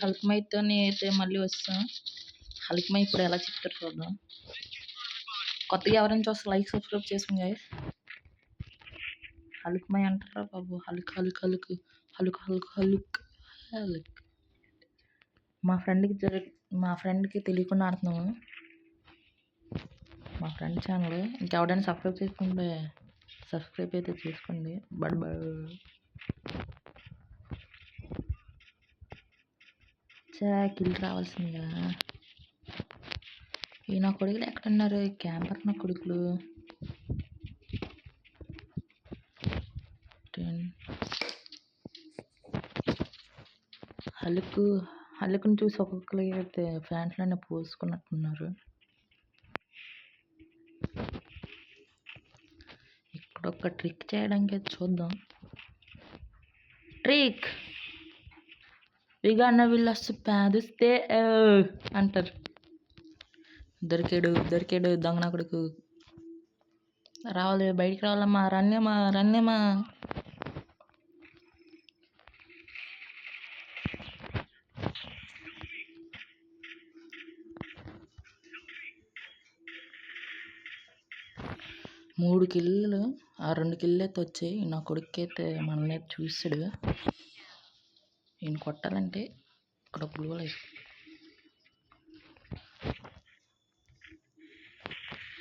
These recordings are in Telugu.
హల్క్మైతోని అయితే మళ్ళీ వస్తాం. హల్క్మై ఇప్పుడు ఎలా చెప్తారు చూద్దాం. కొత్తగా ఎవరైనా చూస్తే లైక్ సబ్స్క్రైబ్ చేసుకోండి గైస్. హల్క్మై అంటారా బాబు? Hulk Hulk Hulk Hulk Hulk Hulk Hulk. మా ఫ్రెండ్కి తెలియకుండా ఆడుతున్నాము. మా ఫ్రెండ్ ఛానల్ ఇంకెవడైనా సబ్స్క్రైబ్ చేసుకుంటే సబ్స్క్రైబ్ అయితే చేసుకోండి. బడ్ కిల్ రావాల్సిందిగా. ఈ నా కొడుకులు ఎక్కడున్నారు? క్యాంపర్ నా కొడుకులు. హల్లుకుని చూసి ఒక్కొక్కరికి అయితే ఫ్యాన్స్లోనే పోసుకున్నట్టున్నారు. ఇక్కడ ఒక ట్రిక్ చేయడానికి చూద్దాం. ట్రిక్ విగాన్న వీళ్ళు పాదిస్తే అంటారు. దొరికాడు దొంగ నా కొడుకు. రావాలి, బయటికి రావాలమ్మా. రన్నేమా. మూడు కిల్లులు, 2 కిల్లు అయితే వచ్చాయి. నా కొడుకు అయితే మనల్ని చూసాడు. ఈయన కొట్టాలంటే ఇక్కడ ఒక గ్లూ వేసి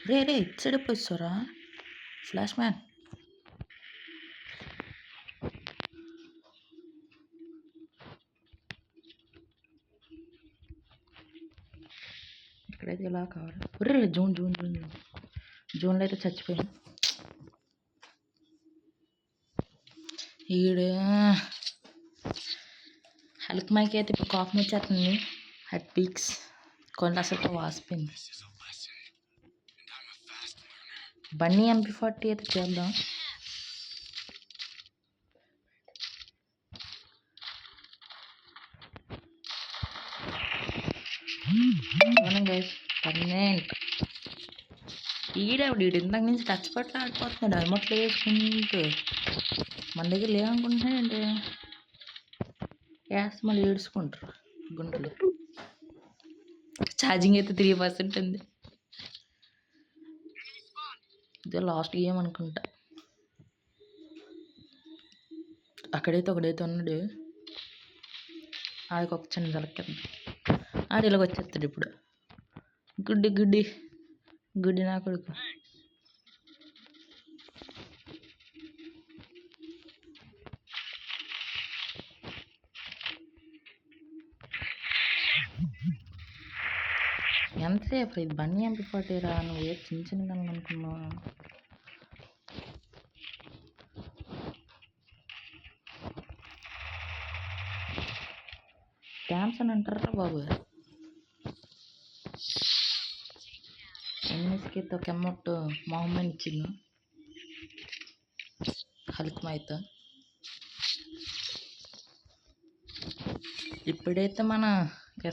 రే ఇటు సైడ్ పోయిస్తారా ఫ్లాష్ మ్యాన్. ఇక్కడైతే ఇలా కావాలి. రే జోన్లో అయితే చచ్చిపోయాను. ఈడు హల్క్మైకి అయితే ఇప్పుడు కాఫ్ వచ్చేస్తుంది. హెడ్ పీక్స్ కొన్ని అసలు వాసిపోయింది. బన్నీ MP40 అయితే చేద్దాం. Guys permanent. ఈడు ఇంతకు నుంచి టచ్ పట్ల ఆడిపోతున్నాడు. అలమట్లు వేసుకుంటూ మన దగ్గర లేవనుకుంటున్నాడంటే గ్యాస్ మళ్ళీ ఏడ్చుకుంటారు గుంటలు. ఛార్జింగ్ అయితే 3% ఉంది. ఇదే లాస్ట్ గేమ్ అనుకుంటా. అక్కడైతే ఒకడైతే ఉన్నాడు. ఆడికి ఒక చిన్న జలక్కింది. ఆడు ఇలాగ వచ్చేస్తాడు ఇప్పుడు. గుడ్డి నా కొడుకు. ఎంతసేపు ఇది బన్నీ MP40 రా? నువ్వు ఏ చిన్న అనుకున్నావు? థామ్సన్ అంటారా బాబు? ఎన్నిస్కి ఒక అమౌంట్ మొహమ్మద్ ఇచ్చింది హల్క్మైతో. ఇప్పుడైతే మన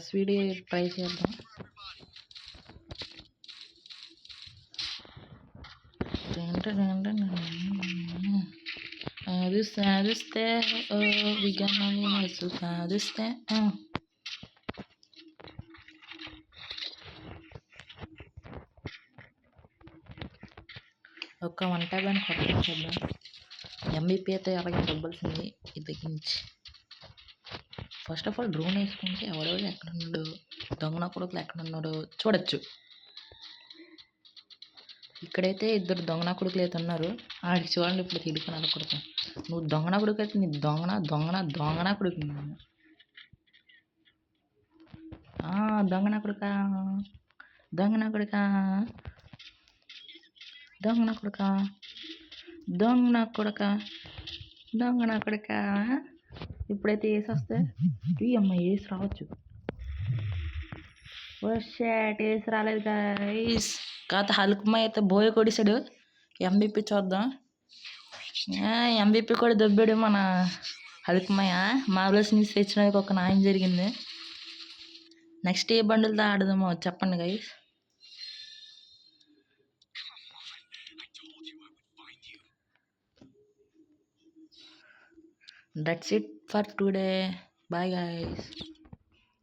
SVD ట్రై చేద్దాం. సాధిస్తే సాధిస్తే ఒక్క 1 ట్యాబ్ అని కొత్త చేద్దాం. MVP అయితే అలాగే చెప్పాల్సింది ఇది తగ్గించి. ఫస్ట్ ఆఫ్ ఆల్ డ్రోన్ వేసుకుంటే ఎవరెవరు ఎక్కడున్నాడు, దొంగన కొడుకులు ఎక్కడున్నాడో చూడొచ్చు. ఇక్కడైతే 2 దొంగన కొడుకులు అయితే ఉన్నారు. ఆడికి చూడండి ఇప్పుడు తిరుగుతున్నాడు కొడుకు. నువ్వు దొంగన కొడుకు అయితే నీ దొంగన కొడుకు. దొంగన కొడుక. ఇప్పుడైతే వేసి వస్తే అమ్మ వేసి రావచ్చు. వేసి రాలేదు గైస్. కాకపోతే హల్క్మై అయితే బోయ కొడిసాడు. MVP చూద్దాం. MVP కూడా దొబ్బాడు మన హల్క్మై. మార్వెల్స్ న్యూస్ తెచ్చినందుకు ఒక న్యాయం జరిగింది. నెక్స్ట్ ఏ బండిల్తో ఆడదామో చెప్పండి guys. That's it for today. Bye guys.